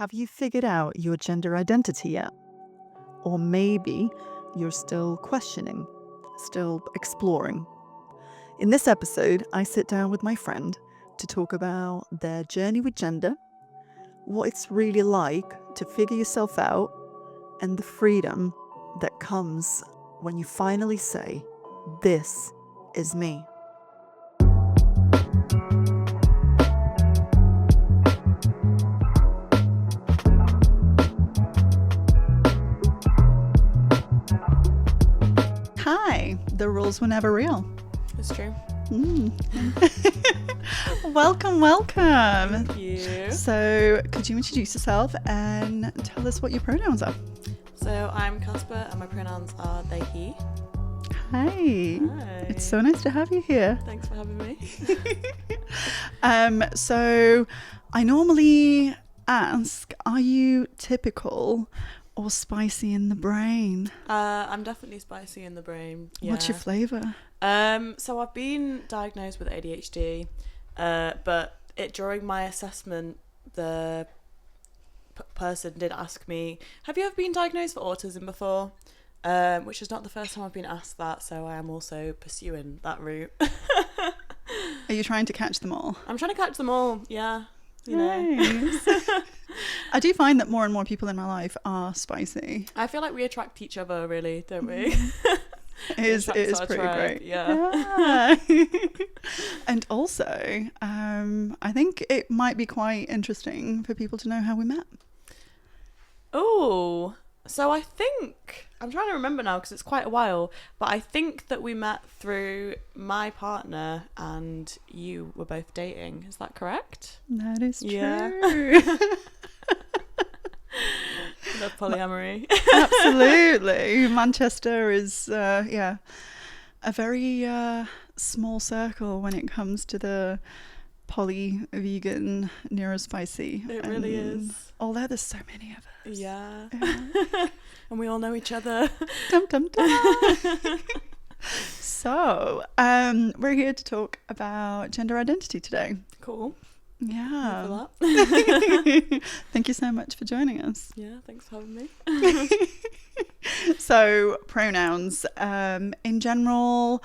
Have you figured out your gender identity yet? Or maybe you're still questioning, still exploring. In this episode, I sit down with my friend to talk about their journey with gender, what it's really like to figure yourself out, and the freedom that comes when you finally say, "This is me." Hi, the rules were never real. It's true. Welcome. Thank you. So, could you introduce yourself and tell us what your pronouns are? So I'm Casper and my pronouns are they, he. Hi. Hi. It's so nice to have you here. Thanks for having me. So I normally ask, are you typical or spicy in the brain? I'm definitely spicy in the brain. Yeah. What's your flavour? So I've been diagnosed with ADHD, but during my assessment, the person did ask me, have you ever been diagnosed for autism before? Which is not the first time I've been asked that, so I am also pursuing that route. Are you trying to catch them all? I'm trying to catch them all, yeah. You Nice. know. I do find that more and more people in my life are spicy. I feel like we attract each other, really, don't we? It is our pretty tribe, great. yeah. And also, I think it might be quite interesting for people to know how we met. Oh, so I think, I'm trying to remember now because it's quite a while, but I think that we met through my partner and you were both dating. Is that correct? That is true. Yeah. Love polyamory. Absolutely. Manchester is, a very small circle when it comes to the poly-vegan neurospicy. It really is. Although there's so many of us. Yeah. And we all know each other. Dum, dum, dum. So, we're here to talk about gender identity today. Cool. Yeah. For that. Thank you so much for joining us. Yeah, thanks for having me. So, pronouns. In general,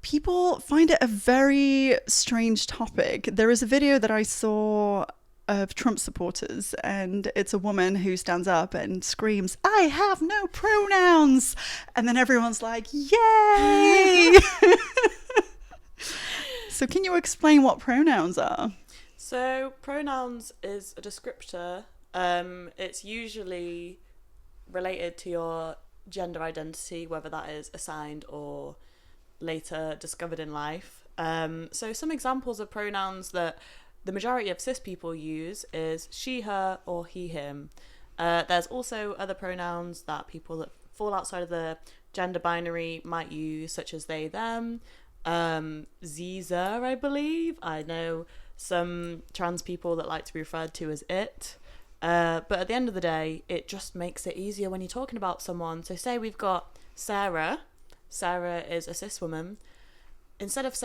people find it a very strange topic. There is a video that I saw of Trump supporters, and it's a woman who stands up and screams, "I have no pronouns!" And then everyone's like, "Yay!" So can you explain what pronouns are? So pronouns is a descriptor. It's usually related to your gender identity, whether that is assigned or later discovered in life. So some examples of pronouns that the majority of cis people use is she, her, or he, him. There's also other pronouns that people that fall outside of the gender binary might use, such as they, them. Zer, I believe. I know some trans people that like to be referred to as it. But at the end of the day, it just makes it easier when you're talking about someone. So say we've got Sarah. Sarah is a cis woman. Instead of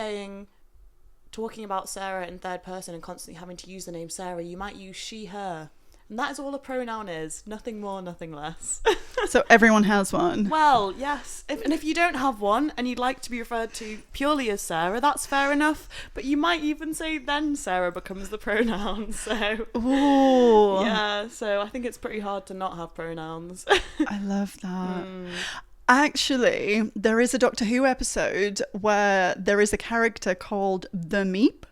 talking about Sarah in third person and constantly having to use the name Sarah, you might use she, her. And that is all a pronoun is. Nothing more, nothing less. So everyone has one. Well, yes. If you don't have one and you'd like to be referred to purely as Sarah, that's fair enough. But you might even say then Sarah becomes the pronoun. So, Ooh. yeah. So I think it's pretty hard to not have pronouns. I love that. Actually, there is a Doctor Who episode where there is a character called the Meep.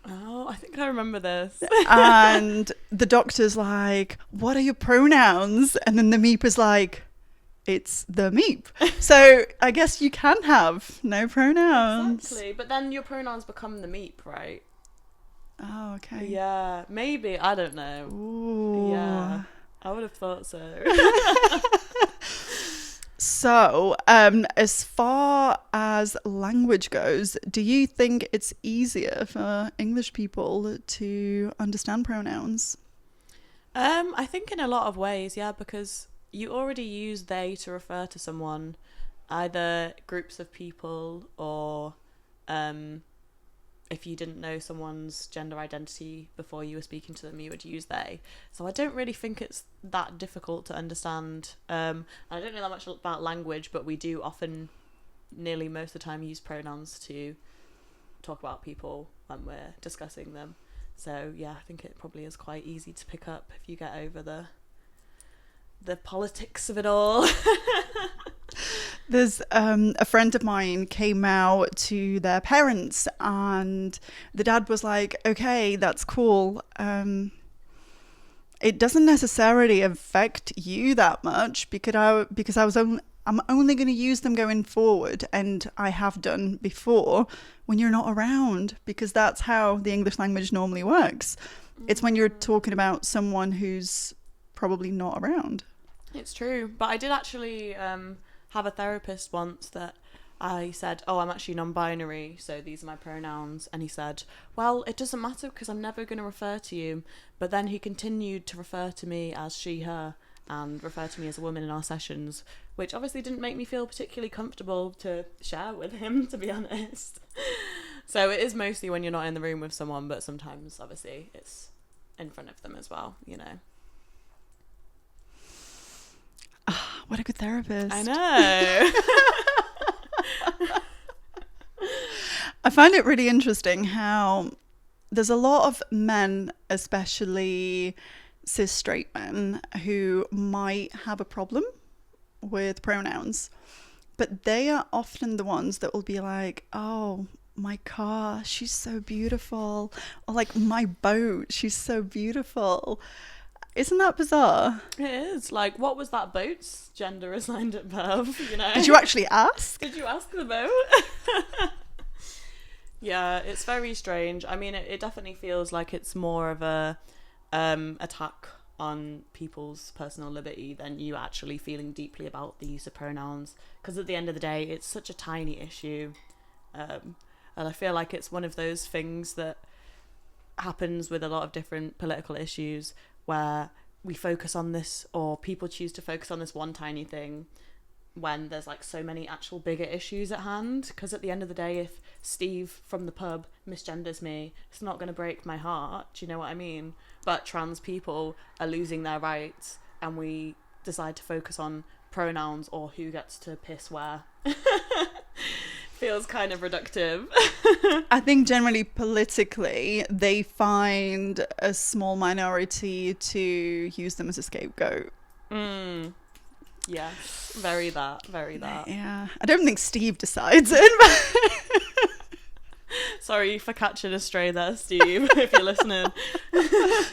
Oh, I think I remember this. And the Doctor's like, "What are your pronouns?" And then the Meep is like, "It's the Meep." So I guess you can have no pronouns. Exactly. But then your pronouns become the meep, right? Oh, okay. Yeah, maybe. I don't know. Ooh. Yeah, I would have thought so. So, as far as language goes, do you think it's easier for English people to understand pronouns? I think in a lot of ways, yeah, because you already use they to refer to someone, either groups of people or if you didn't know someone's gender identity before you were speaking to them, you would use they. So I don't really think it's that difficult to understand. I don't know that much about language, but we do often, nearly most of the time, use pronouns to talk about people when we're discussing them. So yeah, I think it probably is quite easy to pick up if you get over the politics of it all. There's a friend of mine came out to their parents, and the dad was like, okay, that's cool. It doesn't necessarily affect you that much because I'm only going to use them going forward, and I have done before when you're not around, because that's how the English language normally works. It's when you're talking about someone who's probably not around. It's true, but I did actually have a therapist once that I said, oh, I'm actually non-binary, so these are my pronouns. And he said, well, it doesn't matter because I'm never going to refer to you. But then he continued to refer to me as she, her, and refer to me as a woman in our sessions, which obviously didn't make me feel particularly comfortable to share with him, to be honest. So it is mostly when you're not in the room with someone, but sometimes, obviously, it's in front of them as well, you know. What a good therapist. I know. I find it really interesting how there's a lot of men, especially cis straight men, who might have a problem with pronouns, but they are often the ones that will be like, oh, my car, she's so beautiful, or like, my boat, she's so beautiful. Isn't that bizarre? It is. Like, what was that boat's gender assigned at birth, you know? Did you actually ask? Did you ask the boat? Yeah, it's very strange. I mean, it definitely feels like it's more of a attack on people's personal liberty than you actually feeling deeply about the use of pronouns. Because at the end of the day, it's such a tiny issue. And I feel like it's one of those things that happens with a lot of different political issues, where we focus on this, or people choose to focus on this one tiny thing when there's like so many actual bigger issues at hand. Because at the end of the day, if Steve from the pub misgenders me, it's not going to break my heart, do you know what I mean? But trans people are losing their rights, and we decide to focus on pronouns or who gets to piss where. Feels kind of reductive. I think generally politically they find a small minority to use them as a scapegoat. Yeah, very that. Yeah, I don't think Steve decides it. Sorry for catching a stray there, Steve, if you're listening.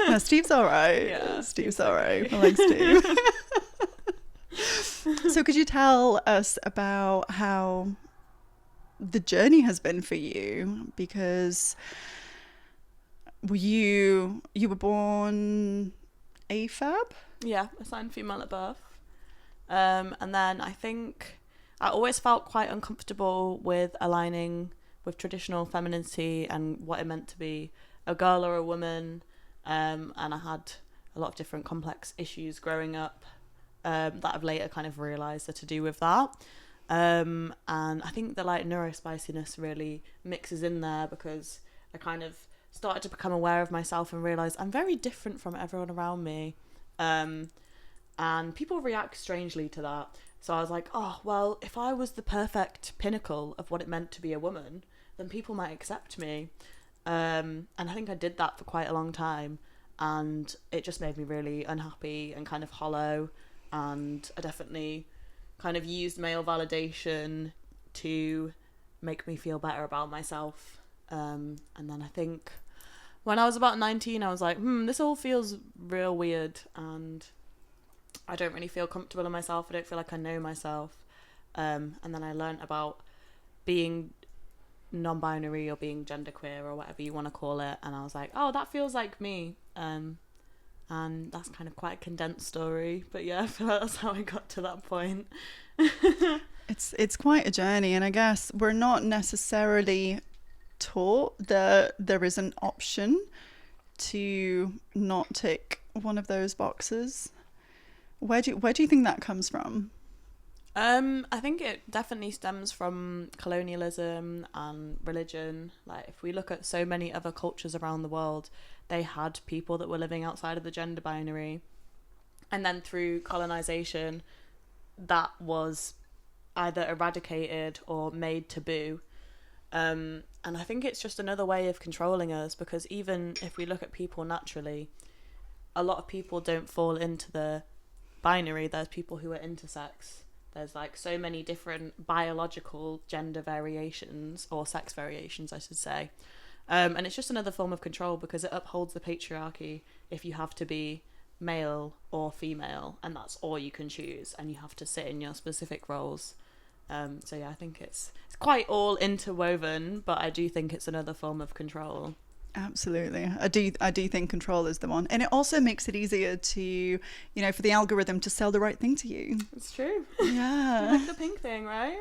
No, Steve's all right. Yeah, Steve's all right. I like Steve. So could you tell us about how the journey has been for you? Because you were born AFAB? Yeah, assigned female at birth. And then I think I always felt quite uncomfortable with aligning with traditional femininity and what it meant to be a girl or a woman. And I had a lot of different complex issues growing up that I've later kind of realised are to do with that. And I think the like neurospiciness really mixes in there, because I kind of started to become aware of myself and realise I'm very different from everyone around me. And people react strangely to that. So I was like, oh, well, if I was the perfect pinnacle of what it meant to be a woman, then people might accept me. And I think I did that for quite a long time. And it just made me really unhappy and kind of hollow. And I definitely kind of used male validation to make me feel better about myself. And then I think when I was about 19, I was like, this all feels real weird, and I don't really feel comfortable in myself. I don't feel like I know myself. And then I learned about being non-binary or being genderqueer or whatever you want to call it. And I was like, oh, that feels like me. And that's kind of quite a condensed story. But yeah, I feel like that's how I got to that point. It's quite a journey. And I guess we're not necessarily taught that there is an option to not tick one of those boxes. Where do you think that comes from? I think it definitely stems from colonialism and religion. Like, if we look at so many other cultures around the world, they had people that were living outside of the gender binary. And then through colonization, that was either eradicated or made taboo. And I think it's just another way of controlling us, because even if we look at people naturally, a lot of people don't fall into the binary. There's people who are intersex. There's like so many different biological gender variations, or sex variations, I should say. And it's just another form of control, because it upholds the patriarchy if you have to be male or female, and that's all you can choose, and you have to sit in your specific roles. So yeah, I think it's quite all interwoven, but I do think it's another form of control. Absolutely. I do think control is the one. And it also makes it easier to, for the algorithm to sell the right thing to you. It's true. Yeah. Like the pink thing, right?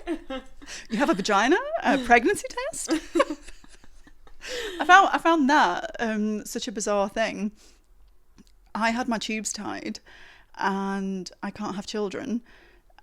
You have a vagina? A pregnancy test? I found that such a bizarre thing. I had my tubes tied and I can't have children.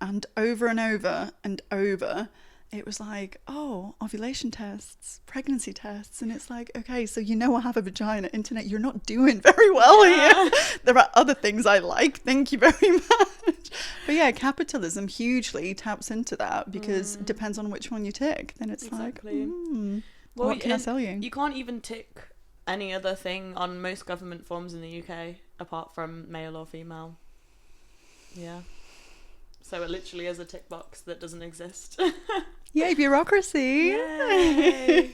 And over and over and over, it was like, oh, ovulation tests, pregnancy tests. And it's like, okay, so I have a vagina. Internet, you're not doing very well here. There are other things I like. Thank you very much. But yeah, capitalism hugely taps into that, because it depends on which one you tick. Then it's exactly. like, what can I sell you? You can't even tick any other thing on most government forms in the UK apart from male or female. Yeah. So it literally is a tick box that doesn't exist. Yay, bureaucracy. Yay.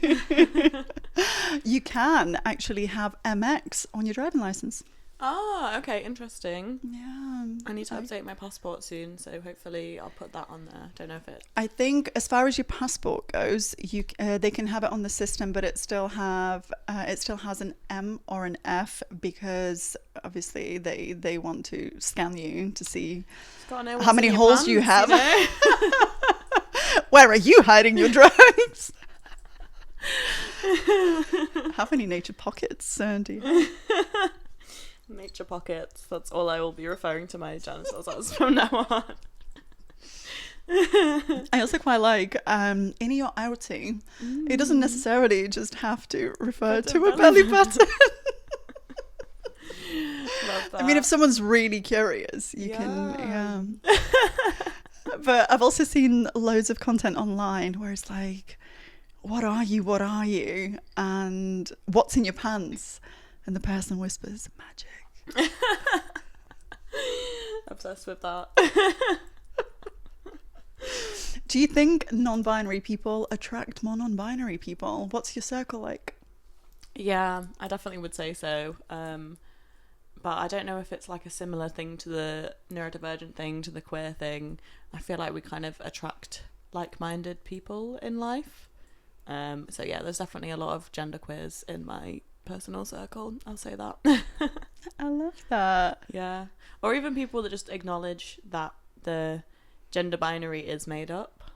You can actually have MX on your driving license. Oh, okay, interesting. Yeah. I need to update my passport soon, so hopefully I'll put that on there. Don't know if it... I think as far as your passport goes, they can have it on the system, but it still has an M or an F, because obviously they want to scan you to see how many holes you have. Where are you hiding your drugs? How many nature pockets do you have? Nature pockets. That's all I will be referring to my genitals as from now on. I also quite like in your outing, it doesn't necessarily just have to refer to a belly button. Love that. I mean, if someone's really curious, you can. But I've also seen loads of content online where it's like, what are you? And what's in your pants? And the person whispers, magic. Obsessed with that. Do you think non-binary people attract more non-binary people? What's your circle like? Yeah, I definitely would say so. But I don't know if it's like a similar thing to the neurodivergent thing, to the queer thing. I feel like we kind of attract like-minded people in life. So yeah, there's definitely a lot of genderqueers in my personal circle. I'll say that. I love that. Yeah. Or even people that just acknowledge that the gender binary is made up.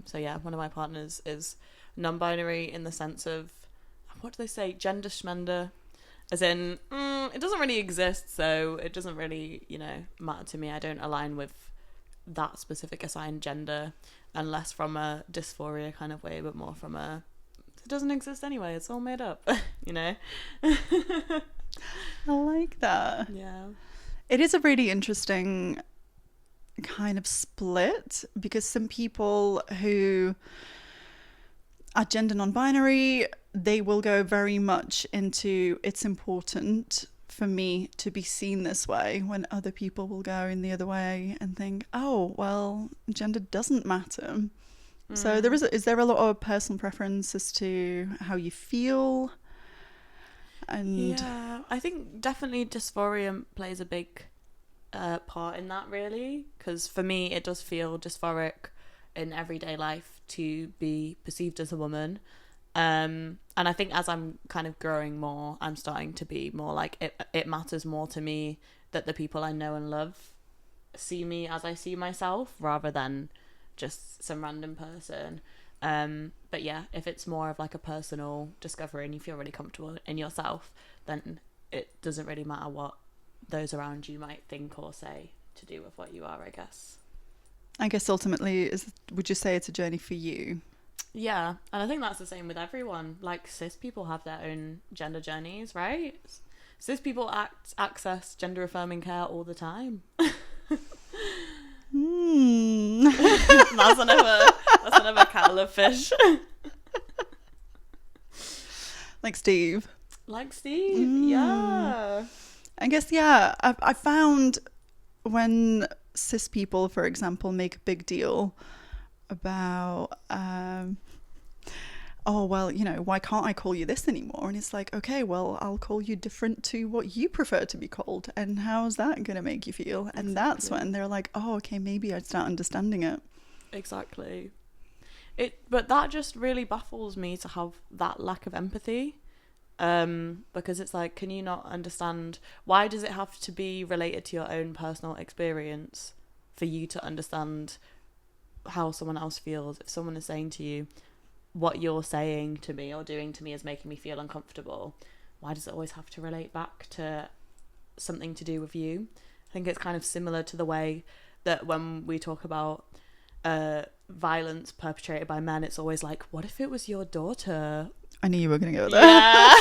So yeah, one of my partners is non-binary in the sense of, what do they say? Gender schmender. As in, it doesn't really exist, so it doesn't really, matter to me. I don't align with that specific assigned gender, unless from a dysphoria kind of way, but more from a, it doesn't exist anyway, it's all made up, I like that. Yeah. It is a really interesting kind of split, because some people who are gender non-binary, they will go very much into, it's important for me to be seen this way, when other people will go in the other way and think, oh, well, gender doesn't matter. So is there a lot of personal preference as to how you feel? And yeah, I think definitely dysphoria plays a big part in that, really, because for me it does feel dysphoric in everyday life to be perceived as a woman. And I think as I'm kind of growing more, I'm starting to be more like, it matters more to me that the people I know and love see me as I see myself, rather than just some random person. But yeah, if it's more of like a personal discovery and you feel really comfortable in yourself, then it doesn't really matter what those around you might think or say to do with what you are, I guess. I guess ultimately, would you say it's a journey for you? Yeah, and I think that's the same with everyone. Like, cis people have their own gender journeys, right? Cis people access gender affirming care all the time. That's another kettle of fish. Like Steve. Like Steve, yeah. I guess, yeah. I found when cis people, for example, make a big deal about, oh, well, why can't I call you this anymore? And it's like, okay, well, I'll call you different to what you prefer to be called. And how's that going to make you feel? Exactly. And that's when they're like, oh, okay, maybe I'd start understanding it. Exactly. But that just really baffles me to have that lack of empathy. Because it's like, can you not understand, why does it have to be related to your own personal experience for you to understand how someone else feels? If someone is saying to you, what you're saying to me or doing to me is making me feel uncomfortable, why does it always have to relate back to something to do with you? I think it's kind of similar to the way that when we talk about violence perpetrated by men, it's always like, what if it was your daughter? I knew you were going to go there. Yeah.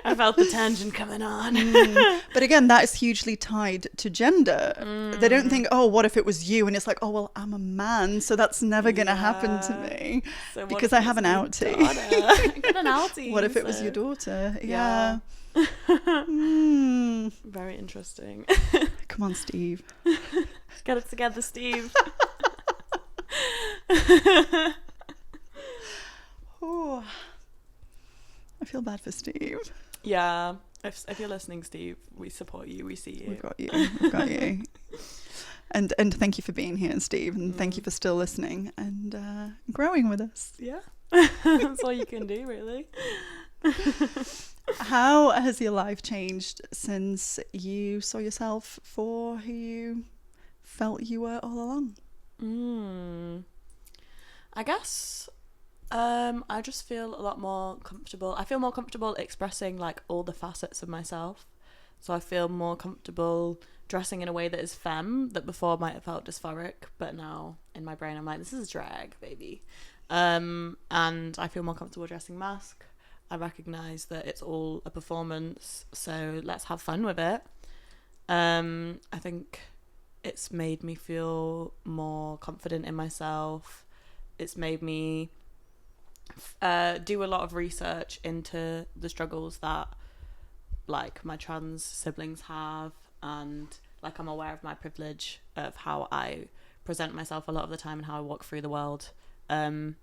I felt the tangent coming on. But again, that is hugely tied to gender. They don't think, oh, what if it was you? And it's like, oh, well, I'm a man, so that's never going to happen to me so because I have an outie. I got an outie. What if it was your daughter? Yeah. Very interesting. Come on, Steve. Get it together, Steve. Oh, I feel bad for Steve. Yeah, if you're listening, Steve, we support you. We see you. We've got you. And thank you for being here, Steve, and thank you for still listening and growing with us. Yeah, that's all you can do, really. How has your life changed since you saw yourself for who you felt you were all along? I guess I just feel a lot more comfortable. I feel more comfortable expressing like all the facets of myself. So I feel more comfortable dressing in a way that is femme, that before might have felt dysphoric, but now in my brain I'm like, this is drag, baby. And I feel more comfortable dressing mask. I recognise that it's all a performance, so let's have fun with it. I think it's made me feel more confident in myself. It's made me do a lot of research into the struggles that like my trans siblings have, and like I'm aware of my privilege of how I present myself a lot of the time and how I walk through the world, and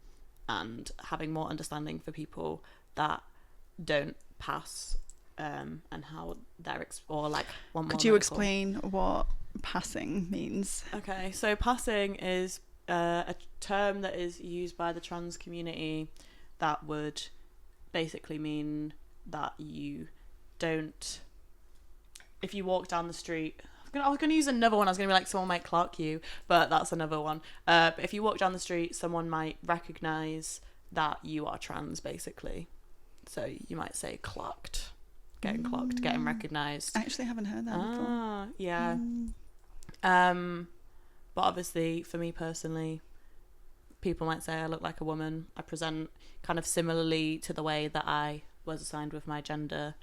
having more understanding for people that don't pass, and how they're or like one more. Could you medical. explain what passing means? Okay, so passing is a term that is used by the trans community that would basically mean that you don't, if you walk down the street, I was going to use another one, I was going to be like, someone might clock you, but that's another one. But if you walk down the street, someone might recognise that you are trans, basically. So you might say clocked, getting clocked, getting recognised. I actually haven't heard that before. Yeah. But obviously, for me personally, people might say I look like a woman. I present kind of similarly to the way that I was assigned with my gender.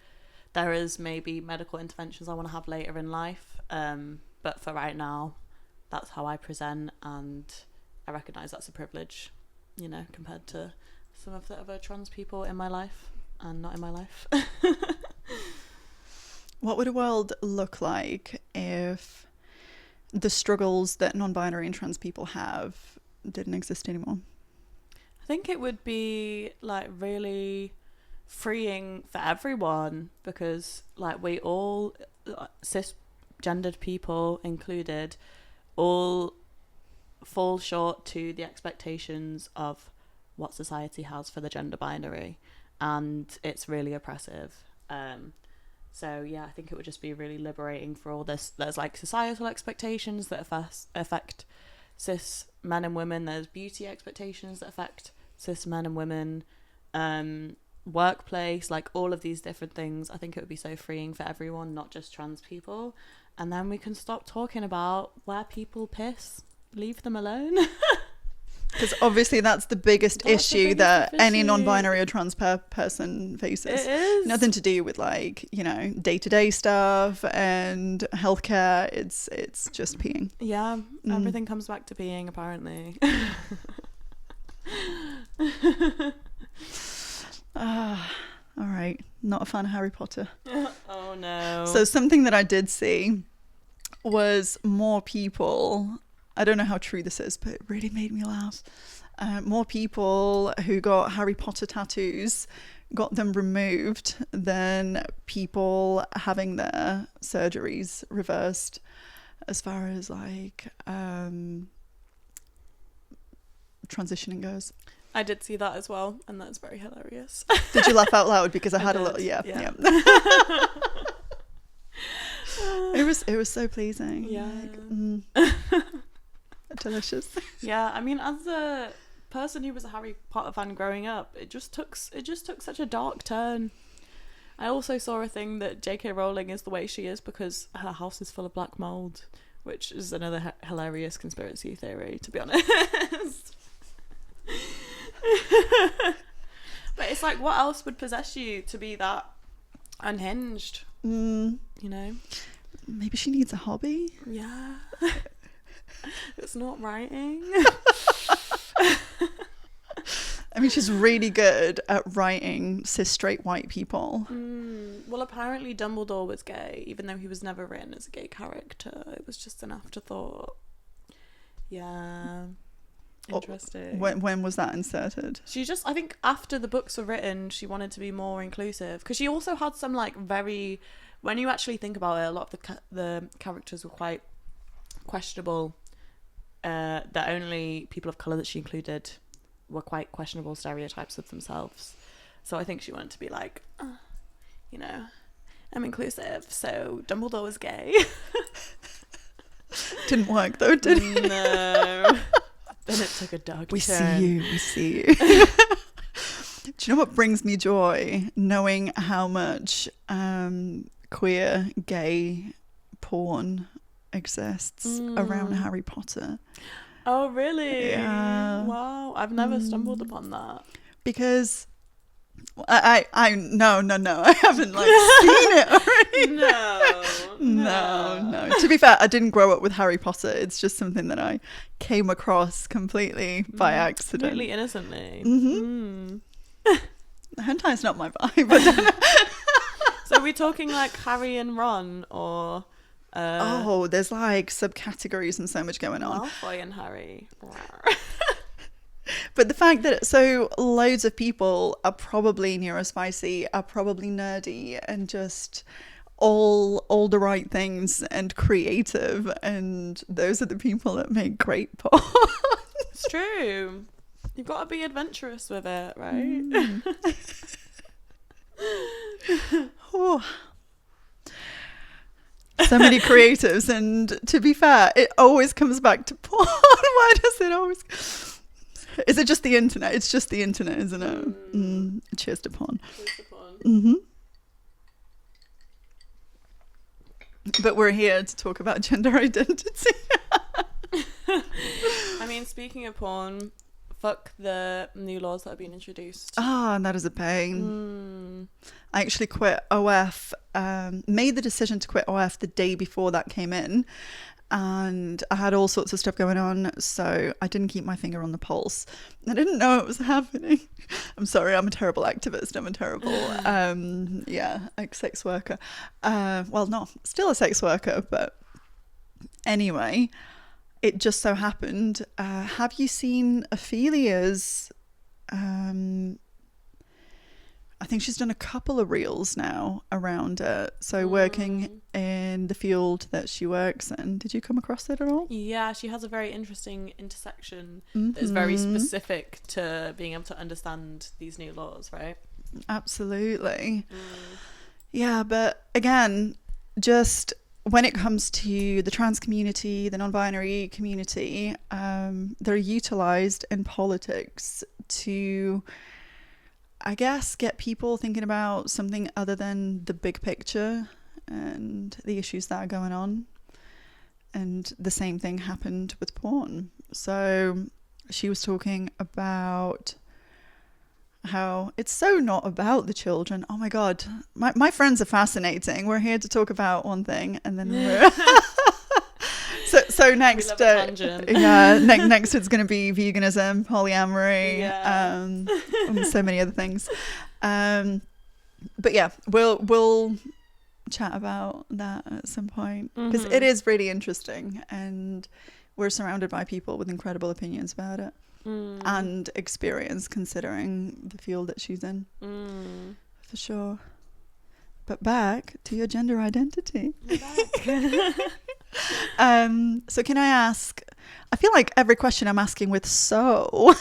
There is maybe medical interventions I want to have later in life, but for right now, that's how I present, and I recognise that's a privilege, compared to some of the other trans people in my life and not in my life. What would a world look like if the struggles that non-binary and trans people have didn't exist anymore? I think it would be like really freeing for everyone, because like we all, cisgendered people included, all fall short to the expectations of what society has for the gender binary, and it's really oppressive. So yeah, I think it would just be really liberating for all this. There's like societal expectations that affect cis men and women. There's beauty expectations that affect cis men and women. Workplace, like all of these different things. I think it would be so freeing for everyone, not just trans people. and then we can stop talking about where people piss. Leave them alone. Because obviously that's the biggest That's the issue biggest that any issue. non-binary or trans person faces. It is. Nothing to do with like, you know, day-to-day stuff and healthcare. It's just peeing. Yeah, everything comes back to peeing, apparently. All right. Not a fan of Harry Potter. Oh no. So something that I did see was more people, I don't know how true this is, but it really made me laugh. More people who got Harry Potter tattoos got them removed than people having their surgeries reversed, as far as like transitioning goes. I did see that as well, and that's very hilarious. Did you laugh out loud? Because I had did, a little, yeah. It was so pleasing. Yeah. Like, delicious. Yeah, I mean, as a person who was a Harry Potter fan growing up, it just took such a dark turn. I also saw a thing that J.K. Rowling is the way she is because her house is full of black mold, which is another hilarious conspiracy theory, to be honest. But it's like, what else would possess you to be that unhinged? You know? Maybe she needs a hobby. Yeah. It's not writing. I mean, she's really good at writing cis straight white people. Well, apparently Dumbledore was gay, even though he was never written as a gay character. It was just an afterthought. Yeah. Interesting. When was that inserted? She just, I think after the books were written, she wanted to be more inclusive. Because she also had some like very, when you actually think about it, a lot of the characters were quite questionable. The only people of colour that she included were quite questionable stereotypes of themselves. So I think she wanted to be like, you know, I'm inclusive, so Dumbledore was gay. Didn't work though, did it? No. Then it took a dark turn. We see you. Do you know what brings me joy? Knowing how much queer, gay porn exists around Harry Potter. Oh, really? Yeah. Wow. I've never stumbled upon that. Because I no, I haven't like seen it already. No. To be fair, I didn't grow up with Harry Potter. It's just something that I came across completely by accident. Completely innocently. Hentai's not my vibe. I don't know. So are we talking like Harry and Ron, or there's like subcategories and so much going on. Malfoy and Harry? But the fact that so loads of people are probably neurospicy, are probably nerdy, and just all the right things and creative, and those are the people that make great porn. It's true. You've got to be adventurous with it, right? So many creatives, and to be fair, it always comes back to porn. Why does it always? Is it just the internet? It's just the internet, isn't it? Cheers to porn. But we're here to talk about gender identity. I mean, speaking of porn, fuck the new laws that have been introduced. That is a pain. I actually quit OF, made the decision to quit OF the day before that came in. And I had all sorts of stuff going on, so I didn't keep my finger on the pulse. I didn't know it was happening. I'm sorry, I'm a terrible activist. I'm a terrible, sex worker. Well, no, still a sex worker, but anyway, it just so happened. Have you seen Ophelia's? I think she's done a couple of reels now around it. So working in the field that she works in. Did you come across it at all? Yeah, she has a very interesting intersection that is very specific to being able to understand these new laws, right? Absolutely. Yeah, but again, just when it comes to the trans community, the non-binary community, they're utilised in politics to, I guess, get people thinking about something other than the big picture and the issues that are going on. And the same thing happened with porn. So she was talking about how it's so not about the children. Oh my God, my friends are fascinating. We're here to talk about one thing, and then we're so next, next it's going to be veganism, polyamory, and so many other things. But yeah, we'll chat about that at some point, because it is really interesting, and we're surrounded by people with incredible opinions about it. And experience, considering the field that she's in, for sure. But back to your gender identity. So can I ask, I feel like every question I'm asking with so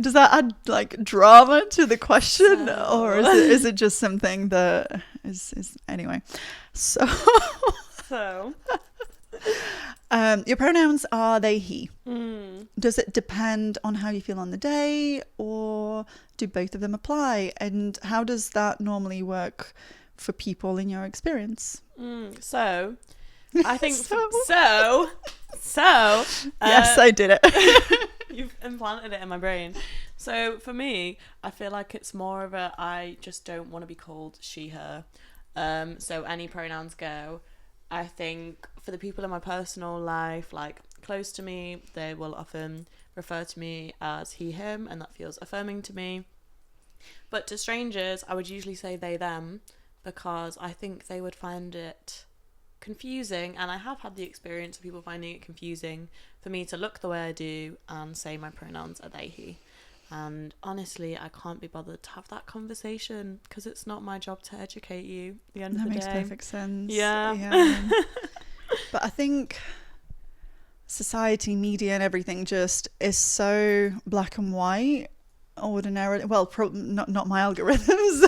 does that add like drama to the question, or is it just something that is anyway? So your pronouns are they, he. Does it depend on how you feel on the day, or do both of them apply? And how does that normally work for people in your experience? So I think yes, I did it. You've implanted it in my brain. So for me, I feel like it's more of a, I just don't want to be called she, her. So any pronouns go. I think for the people in my personal life, like close to me, they will often refer to me as he, him, and that feels affirming to me. But to strangers, I would usually say they, them, because I think they would find it confusing, and I have had the experience of people finding it confusing for me to look the way I do and say my pronouns are they, he. And honestly, I can't be bothered to have that conversation, because it's not my job to educate you at the end of the day. That makes perfect sense. Yeah. But I think society, media and everything just is so black and white ordinarily. Well, not my algorithms.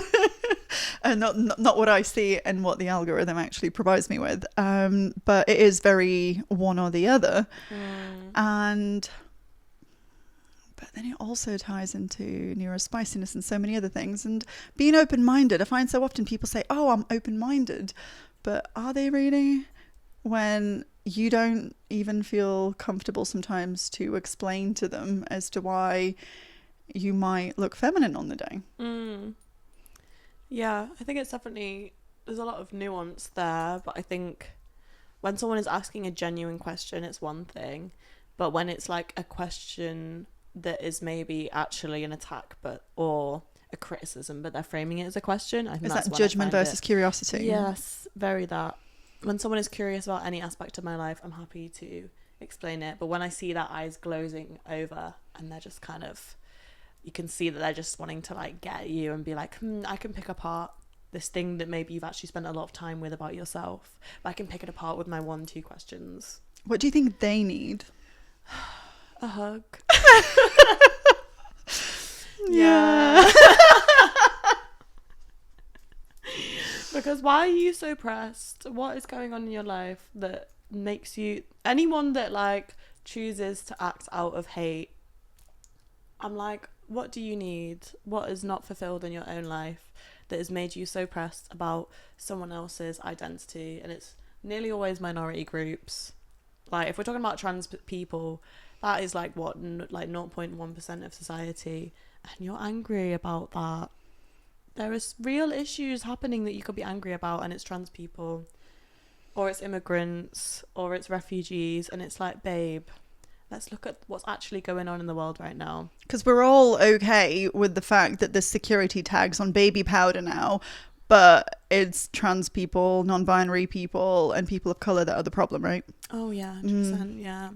And not what I see and what the algorithm actually provides me with. But it is very one or the other. But then it also ties into neurospiciness and so many other things. And being open-minded, I find so often people say, oh, I'm open-minded. But are they really? When you don't even feel comfortable sometimes to explain to them as to why you might look feminine on the day. Yeah, I think it's definitely, there's a lot of nuance there, but I think when someone is asking a genuine question, it's one thing. But when it's like a question that is maybe actually an attack or a criticism, but they're framing it as a question, I think that's judgment versus curiosity. Yes, very that. When someone is curious about any aspect of my life, I'm happy to explain it. But when I see that eyes glazing over and they're just kind of, you can see that they're just wanting to like get you and be like, I can pick apart this thing that maybe you've actually spent a lot of time with about yourself, but I can pick it apart with my 1-2 questions. What do you think they need? A hug. Yeah. Because why are you so pressed? What is going on in your life that makes you, anyone that like chooses to act out of hate, I'm like, what do you need? What is not fulfilled in your own life that has made you so pressed about someone else's identity? And it's nearly always minority groups. Like if we're talking about trans people, that is like what, like 0.1% of society, and you're angry about that. There is real issues happening that you could be angry about, and it's trans people, or it's immigrants, or it's refugees, and it's like, babe, let's look at what's actually going on in the world right now. Because we're all okay with the fact that there's security tags on baby powder now, but it's trans people, non-binary people, and people of colour that are the problem, right? Oh yeah, 100%. Yeah,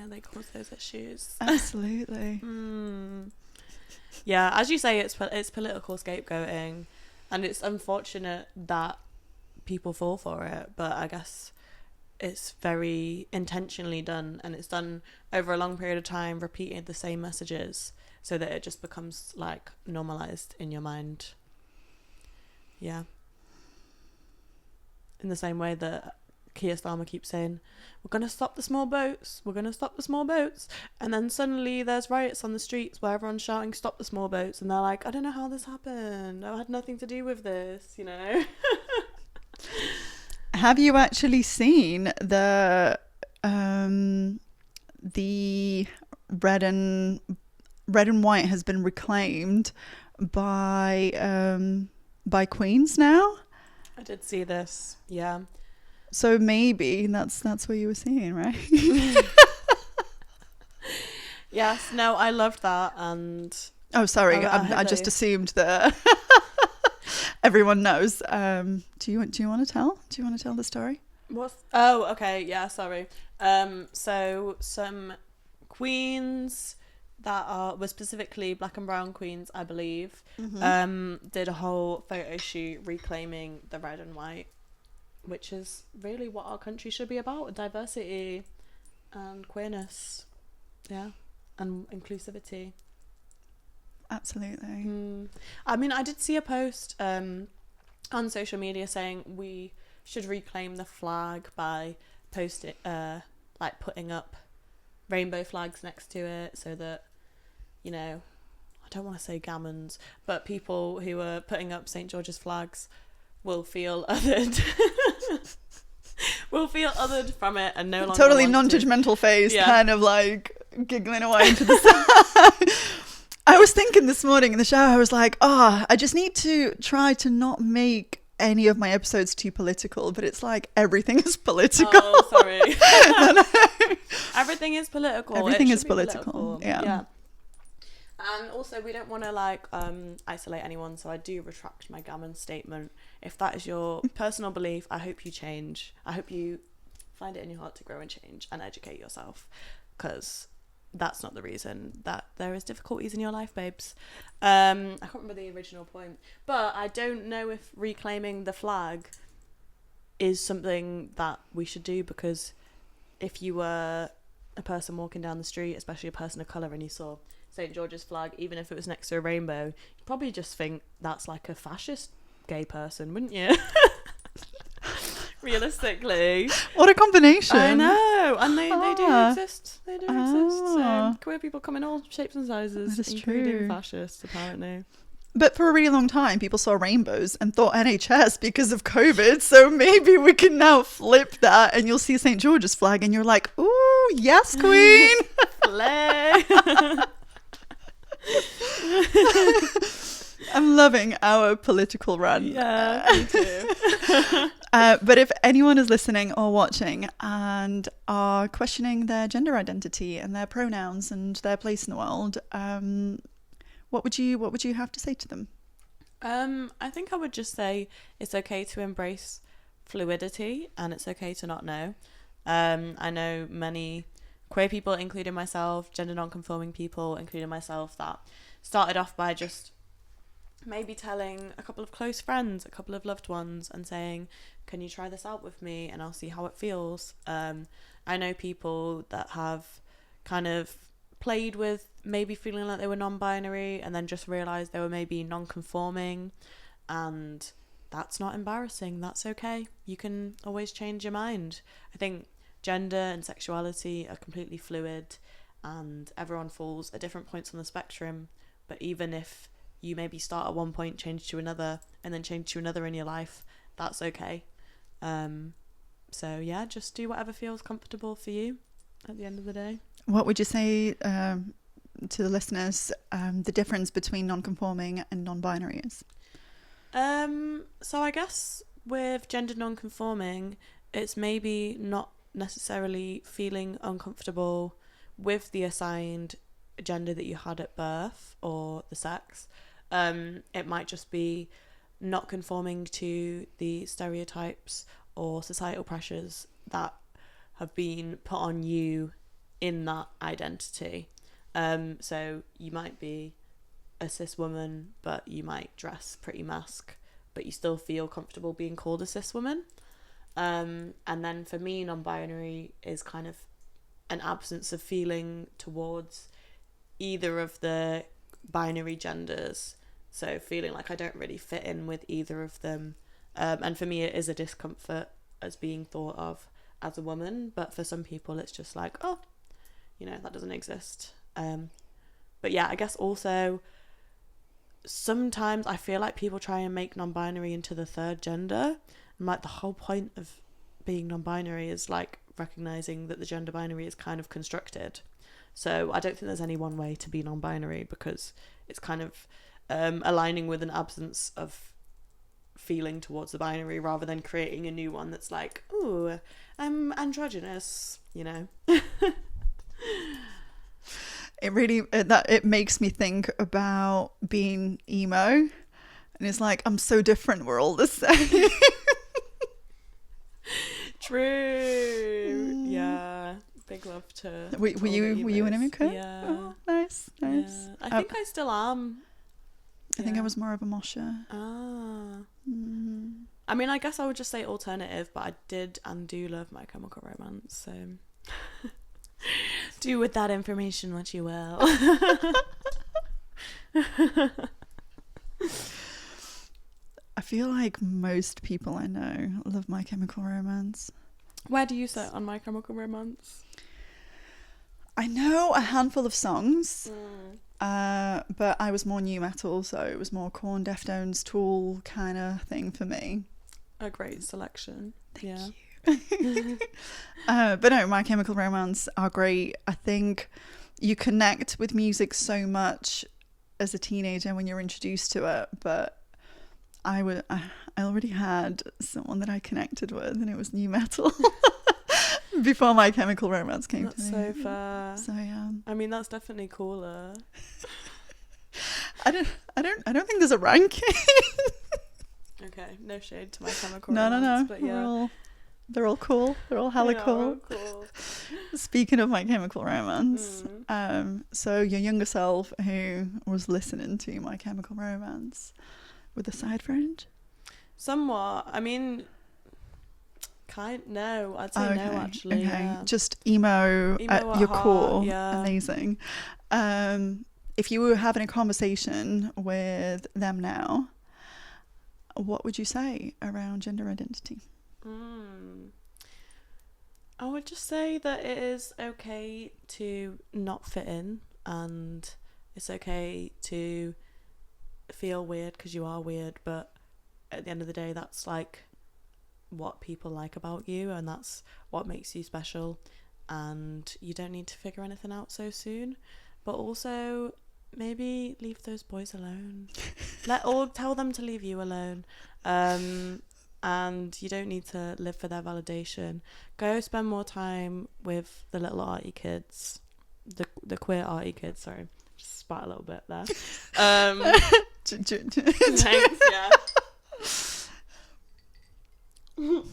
they cause those issues. Absolutely. Yeah, as you say, it's political scapegoating, and it's unfortunate that people fall for it, but I guess it's very intentionally done, and it's done over a long period of time, repeating the same messages so that it just becomes like normalized in your mind. Yeah. In the same way that Keir Starmer keeps saying, we're going to stop the small boats, and then suddenly there's riots on the streets where everyone's shouting stop the small boats, and they're like, I don't know how this happened, I had nothing to do with this, you know. Have you actually seen the red and white has been reclaimed by queens now? I did see this. Yeah. So maybe that's what you were seeing, right? Yes. No, I loved that. And oh, sorry, I I just assumed that everyone knows. Do you want to tell? Do you want to tell the story? Oh, okay. Yeah. Sorry. So some queens that were specifically black and brown queens, I believe, did a whole photo shoot reclaiming the red and white, which is really what our country should be about: diversity and queerness, yeah, and inclusivity. Absolutely. I mean, I did see a post on social media saying we should reclaim the flag by putting up rainbow flags next to it, so that, you know, I don't want to say gammons, but people who are putting up St. George's flags will feel othered. Will feel othered from it and no longer totally non-judgmental face, kind of like giggling away into the side. I was thinking this morning in the shower, I was like, I just need to try to not make any of my episodes too political, but it's like everything is political. Oh, sorry. No. Everything is political. Everything is political. Yeah. And also, we don't want to isolate anyone, so I do retract my gammon statement. If that is your personal belief, I hope you change. I hope you find it in your heart to grow and change and educate yourself, because that's not the reason that there is difficulties in your life, babes. I can't remember the original point, but I don't know if reclaiming the flag is something that we should do, because if you were a person walking down the street, especially a person of colour, and you saw St. George's flag, even if it was next to a rainbow, you'd probably just think that's like a fascist gay person, wouldn't you? Realistically. What a combination. I know. And they do exist. They do exist. So queer people come in all shapes and sizes, that is including true. fascists, apparently. But for a really long time, people saw rainbows and thought NHS because of COVID. So maybe we can now flip that, and you'll see St. George's flag and you're like, ooh, yes, queen. Slay. I'm loving our political run. Yeah, me too. But if anyone is listening or watching and are questioning their gender identity and their pronouns and their place in the world, what would you have to say to them? I think I would just say it's okay to embrace fluidity, and it's okay to not know. I know many queer people, including myself, gender non-conforming people, including myself, that started off by just maybe telling a couple of close friends, a couple of loved ones, and saying, can you try this out with me and I'll see how it feels. I know people that have kind of played with maybe feeling like they were non-binary and then just realised they were maybe non-conforming, and that's not embarrassing. That's okay. You can always change your mind. I think gender and sexuality are completely fluid, and everyone falls at different points on the spectrum. But even if you maybe start at one point, change to another, and then change to another in your life, that's okay. So yeah, just do whatever feels comfortable for you at the end of the day. What would you say to the listeners the difference between non-conforming and non-binary is? So I guess with gender non-conforming, it's maybe not necessarily feeling uncomfortable with the assigned gender that you had at birth or the sex. It might just be not conforming to the stereotypes or societal pressures that have been put on you in that identity. So you might be a cis woman, but you might dress pretty masc, but you still feel comfortable being called a cis woman. And then for me, non-binary is kind of an absence of feeling towards either of the binary genders. So feeling like I don't really fit in with either of them. And for me, it is a discomfort as being thought of as a woman. But for some people, it's just like, oh, you know, that doesn't exist. But yeah, I guess also sometimes I feel like people try and make non-binary into the third gender. And like the whole point of being non-binary is like recognizing that the gender binary is kind of constructed. So I don't think there's any one way to be non-binary, because it's kind of aligning with an absence of feeling towards the binary, rather than creating a new one that's like, ooh, I'm androgynous, you know. It really it makes me think about being emo, and it's like, I'm so different, we're all the same. True. Yeah. Big love to. Were you an emo kid? Yeah. Oh, nice. Yeah. I think I still am. I think I was more of a mosher. Ah. I mean, I guess I would just say alternative, but I did and do love My Chemical Romance, so do with that information what you will. I feel like most people I know love My Chemical Romance. Where do you sit on My Chemical Romance? I know a handful of songs, but I was more new metal, so it was more Korn, Deftones, Tool kind of thing for me. A great selection. Thank you. But no, My Chemical Romance are great. I think you connect with music so much as a teenager when you're introduced to it, but I already had someone that I connected with, and it was new metal. Before My Chemical Romance came to me. That's so fair. So yeah. I mean, that's definitely cooler. I don't think there's a ranking. Okay, no shade to My Chemical No, Romance, but yeah. They're all cool. They're all hella cool. Speaking of My Chemical Romance, so your younger self who was listening to My Chemical Romance with a side friend? Somewhat. I mean, no, I'd say no, actually. Okay, yeah. just emo at your heart, core. yeah. Amazing. If you were having a conversation with them now, what would you say around gender identity? I would just say that it is okay to not fit in, and it's okay to feel weird because you are weird, but at the end of the day, that's like what people like about you, and that's what makes you special, and you don't need to figure anything out so soon. But also, maybe leave those boys alone. Tell them to leave you alone. And you don't need to live for their validation. Go spend more time with the little arty kids, the queer arty kids. Sorry, just spat a little bit there. Thanks. Yeah.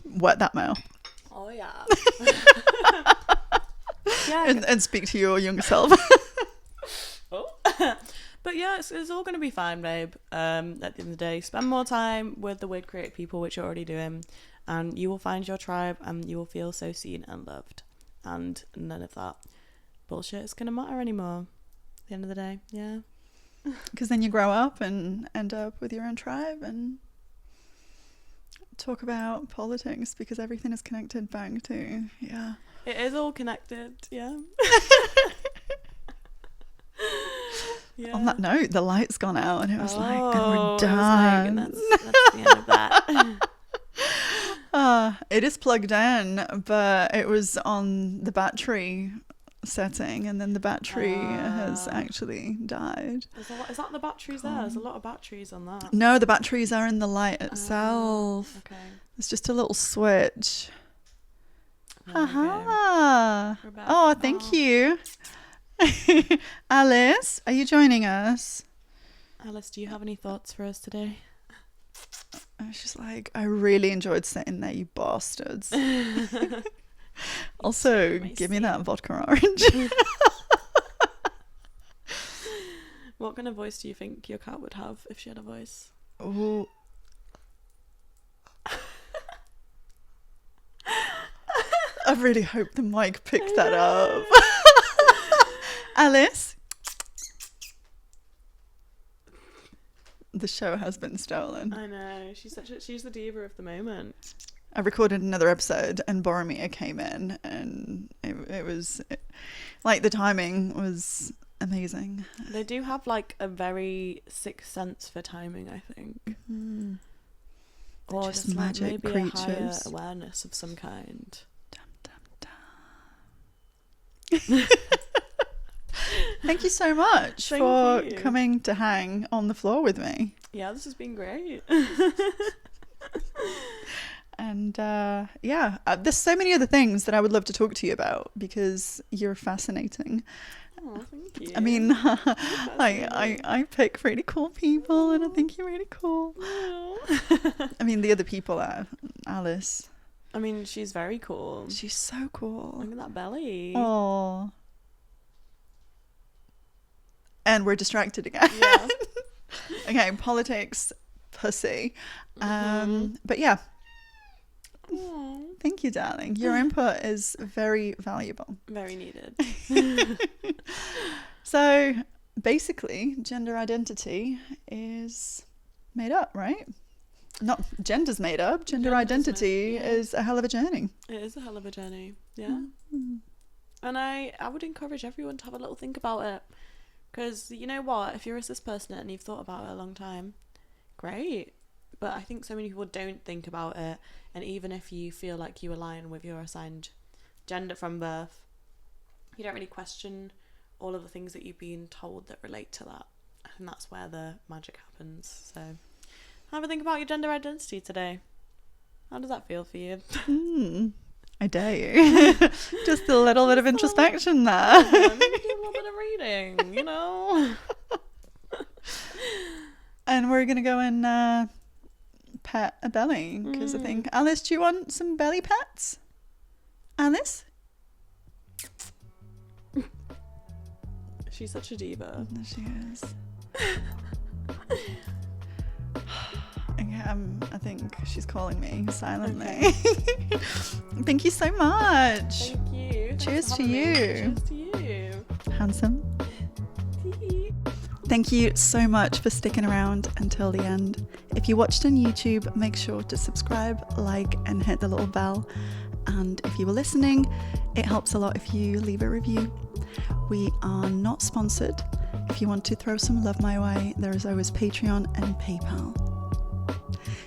Wet that mouth. Oh yeah. Yeah. And speak to your younger self. Oh. But yeah, it's all going to be fine, babe. At the end of the day, spend more time with the weird creative people, which you're already doing, and you will find your tribe, and you will feel so seen and loved. And none of that bullshit is going to matter anymore. At the end of the day, yeah. Because then you grow up and end up with your own tribe and talk about politics, because everything is connected back to, yeah. It is all connected, yeah. Yeah. On that note, the light's gone out, and it was like, and we're done. That's the end of that. It is plugged in, but it was on the battery setting, and then the battery has actually died. Is that the batteries there? There's a lot of batteries on that. No, the batteries are in the light itself. Okay. It's just a little switch. Haha. Oh, thank you. Alice, are you joining us? Alice, do you have any thoughts for us today? She's like, I really enjoyed sitting there, you bastards. Also, give me that vodka orange. What kind of voice do you think your cat would have if she had a voice? Ooh. I really hope the mic picked that up. Alice, the show has been stolen. I know, she's the diva of the moment. I recorded another episode and Boromir came in, and it was like, the timing was amazing. They do have like a very sixth sense for timing, I think. Or just just like magic maybe a higher creatures. awareness of some kind. Dum, dum, dum. Thank you so much Thank for you. coming to hang on the floor with me. Yeah, this has been great. And there's so many other things that I would love to talk to you about because you're fascinating. Oh, thank you. I mean, I pick really cool people and I think you're really cool. I mean, the other people are Alice. I mean, she's very cool. She's so cool. Look at that belly. Oh. And we're distracted again. Yeah. Okay, politics, pussy. But yeah, Aw. thank you, darling. Your input is very valuable. Very needed. So basically, gender identity is made up, right? Not gender's made up. Gender Gender's identity made- yeah. is a hell of a journey. It is a hell of a journey. Yeah. And I would encourage everyone to have a little think about it. Because you know what? If you're a cis person and you've thought about it a long time, great. But I think so many people don't think about it. And even if you feel like you align with your assigned gender from birth, you don't really question all of the things that you've been told that relate to that. And that's where the magic happens. So have a think about your gender identity today. How does that feel for you? I dare you. Just a little bit of introspection there. Yeah, maybe do a little bit of reading, you know? And we're going to go and pet a belly because I think, Alice, do you want some belly pets? Alice? She's such a diva. There she is. Okay, I think she's calling me silently. Thank you so much. Thank you. Thanks Cheers for to having me. you. Cheers to you. Handsome. Thank you so much for sticking around until the end. If you watched on YouTube, make sure to subscribe, like, and hit the little bell. And if you were listening, it helps a lot if you leave a review. We are not sponsored. If you want to throw some love my way, there is always Patreon and PayPal.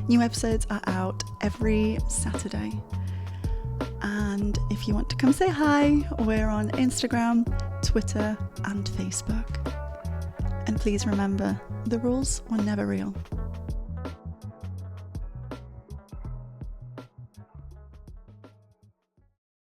New episodes are out every Saturday. And if you want to come say hi, we're on Instagram, Twitter, and Facebook. And please remember, the rules were never real.